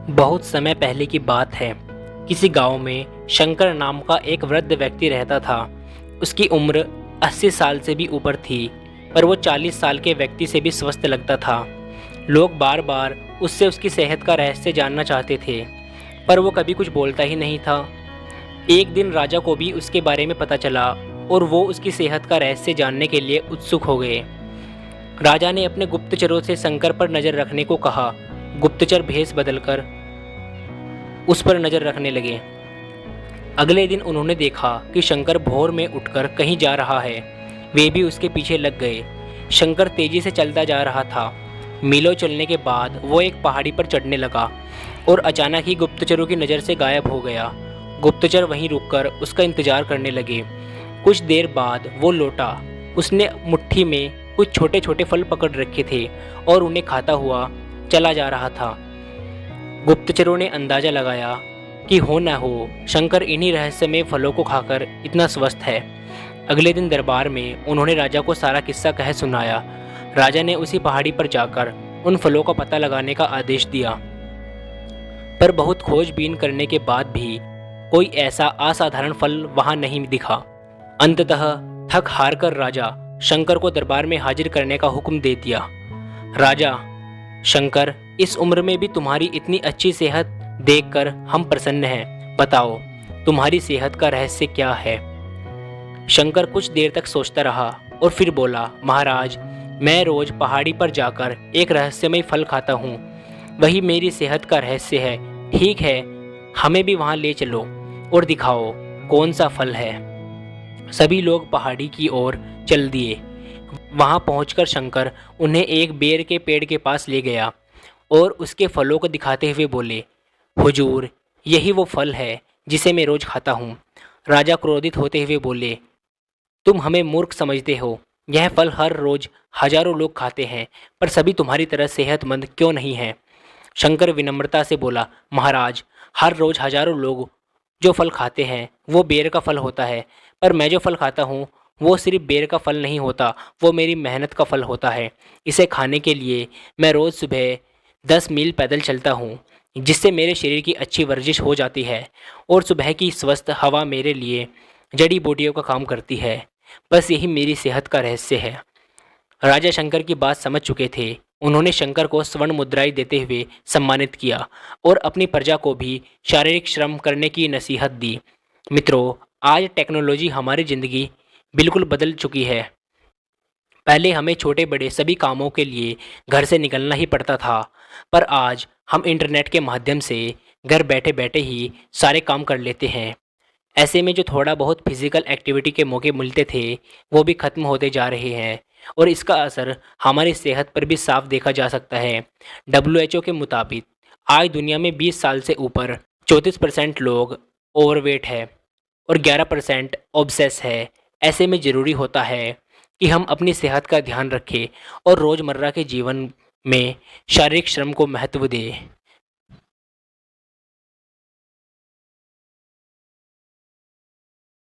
बहुत समय पहले की बात है। किसी गांव में शंकर नाम का एक वृद्ध व्यक्ति रहता था। उसकी उम्र 80 साल से भी ऊपर थी, पर वो 40 साल के व्यक्ति से भी स्वस्थ लगता था। लोग बार बार उससे उसकी सेहत का रहस्य जानना चाहते थे, पर वो कभी कुछ बोलता ही नहीं था। एक दिन राजा को भी उसके बारे में पता चला और वो उसकी सेहत का रहस्य जानने के लिए उत्सुक हो गए। राजा ने अपने गुप्तचरों से शंकर पर नजर रखने को कहा। गुप्तचर भेष बदलकर उस पर नजर रखने लगे। अगले दिन उन्होंने देखा कि शंकर भोर में उठकर कहीं जा रहा है। वे भी उसके पीछे लग गए। शंकर तेजी से चलता जा रहा था। मीलों चलने के बाद वो एक पहाड़ी पर चढ़ने लगा और अचानक ही गुप्तचरों की नज़र से गायब हो गया। गुप्तचर वहीं रुककर उसका इंतजार करने लगे। कुछ देर बाद वो लौटा। उसने मुट्ठी में कुछ छोटे छोटे फल पकड़ रखे थे और उन्हें खाता हुआ चला जा रहा था। गुप्तचरों ने अंदाजा लगाया कि हो न हो शंकर इन्हीं रहस्यमय फलों को खाकर इतना स्वस्थ है। अगले दिन दरबार में उन्होंने राजा को सारा किस्सा कह सुनाया। राजा ने उसी पहाड़ी पर जाकर उन फलों का पता लगाने का आदेश दिया, पर बहुत खोजबीन करने के बाद भी कोई ऐसा असाधारण फल वहां नहीं दिखा। अंततः थक हार कर राजा शंकर को दरबार में हाजिर करने का हुक्म दे दिया। राजा, शंकर, इस उम्र में भी तुम्हारी इतनी अच्छी सेहत देखकर हम प्रसन्न हैं। बताओ, तुम्हारी सेहत का रहस्य क्या है? शंकर कुछ देर तक सोचता रहा और फिर बोला, महाराज, मैं रोज पहाड़ी पर जाकर एक रहस्यमय फल खाता हूँ। वही मेरी सेहत का रहस्य है। ठीक है, हमें भी वहाँ ले चलो और दिखाओ कौन सा फल है। सभी लोग पहाड़ी की ओर चल दिए। वहां पहुंचकर शंकर उन्हें एक बेर के पेड़ के पास ले गया और उसके फलों को दिखाते हुए बोले, हुजूर, यही वो फल है जिसे मैं रोज खाता हूँ। राजा क्रोधित होते हुए बोले, तुम हमें मूर्ख समझते हो। यह फल हर रोज हजारों लोग खाते हैं, पर सभी तुम्हारी तरह सेहतमंद क्यों नहीं हैं? शंकर विनम्रता से बोला, महाराज, हर रोज हजारों लोग जो फल खाते हैं वो बेर का फल होता है, पर मैं जो फल खाता हूँ वो सिर्फ बेर का फल नहीं होता, वो मेरी मेहनत का फल होता है। इसे खाने के लिए मैं रोज़ सुबह 10 मील पैदल चलता हूँ, जिससे मेरे शरीर की अच्छी वर्जिश हो जाती है और सुबह की स्वस्थ हवा मेरे लिए जड़ी बूटियों का काम करती है। बस यही मेरी सेहत का रहस्य है। राजा शंकर की बात समझ चुके थे। उन्होंने शंकर को स्वर्ण मुद्राएं देते हुए सम्मानित किया और अपनी प्रजा को भी शारीरिक श्रम करने की नसीहत दी। मित्रों, आज टेक्नोलॉजी हमारी ज़िंदगी बिल्कुल बदल चुकी है। पहले हमें छोटे बड़े सभी कामों के लिए घर से निकलना ही पड़ता था, पर आज हम इंटरनेट के माध्यम से घर बैठे बैठे ही सारे काम कर लेते हैं। ऐसे में जो थोड़ा बहुत फिजिकल एक्टिविटी के मौके मिलते थे वो भी ख़त्म होते जा रहे हैं और इसका असर हमारी सेहत पर भी साफ देखा जा सकता है। WHO के मुताबिक आज दुनिया में 20 साल से ऊपर 34% लोग ओवरवेट है और 11% ओबसेस है। ऐसे में ज़रूरी होता है कि हम अपनी सेहत का ध्यान रखें और रोज़मर्रा के जीवन में शारीरिक श्रम को महत्व दें।